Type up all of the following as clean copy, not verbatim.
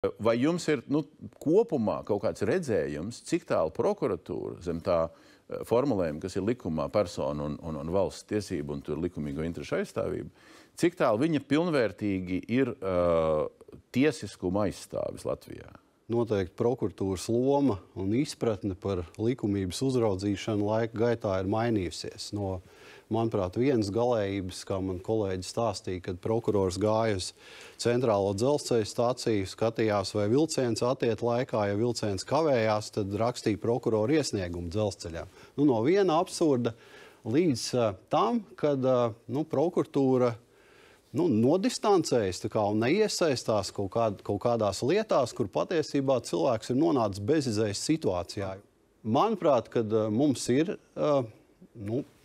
Vai jums ir kopumā kaut kāds redzējums, cik tālu prokuratūra zem tā formulējuma, kas ir likumā personu un valsts tiesību un tur likumīgo interešu aizstāvība, cik tālu viņa pilnvērtīgi ir tiesiskuma aizstāvis Latvijā? Noteikti prokuratūras loma un izpratne par likumības uzraudzīšanu laika gaitā ir mainījusies. No, manuprāt, vienas galējības, kā man kolēģi stāstīja, kad prokurors gāja uz centrālo dzelzceļa stāciju, skatījās, vai vilciens attiet laikā, ja vilciens kavējās, tad rakstīja prokuroru iesniegumu dzelzceļā. No viena absurda līdz tam, kad prokuratūra nodistancējas un neiesaistās kaut kādās lietās, kur patiesībā cilvēks ir nonācis bezizējas situācijā. Manuprāt, kad mums ir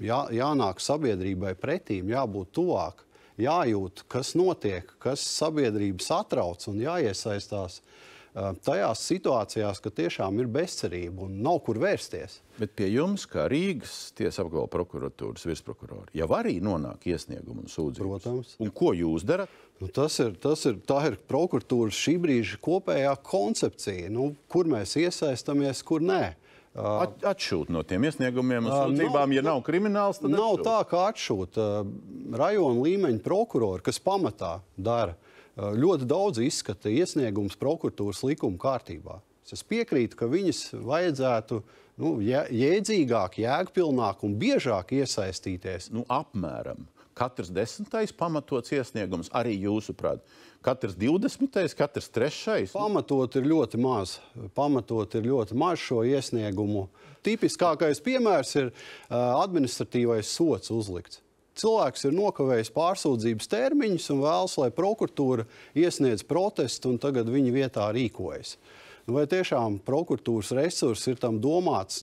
jānāk sabiedrībai pretīm, jābūt tuvāk, jājūt, kas notiek, kas sabiedrību satrauc un jāiesaistās tajās situācijās, ka tiešām ir bezcerība un nav kur vērsties. Bet pie jums, kā Rīgas tiesas apgabala prokuratūras virsprokurori, jau arī nonāk iesniegumi un sūdzības. Protams. Un ko jūs darat? Tā ir prokuratūras šī brīža kopējā koncepcija, kur mēs iesaistamies, kur nē. Atšūt no tiem iesniegumiem un sūdzībām, ja nav krimināls, tad nav tā, kā atšūt. Rajona līmeņa prokurori, kas pamatā dara, ļoti daudz izskata iesniegums prokuratūras likuma kārtībā. Es piekrītu, ka viņas vajadzētu jēdzīgāk, jēgpilnāk un biežāk iesaistīties. Apmēram. Katrs 10. pamatots iesniegums, arī jūsuprāt. Katrs 20., katrs 3. Pamatot ir ļoti maz. Pamatot ir ļoti maz šo iesniegumu. Tipiskākais piemērs ir administratīvais sods uzlikts. Cilvēks ir nokavējis pārsūdzības termiņus un vēlas, lai prokuratūra iesniedz protestu un tagad viņa vietā rīkojas. Vai tiešām prokuratūras resursi ir tam domāts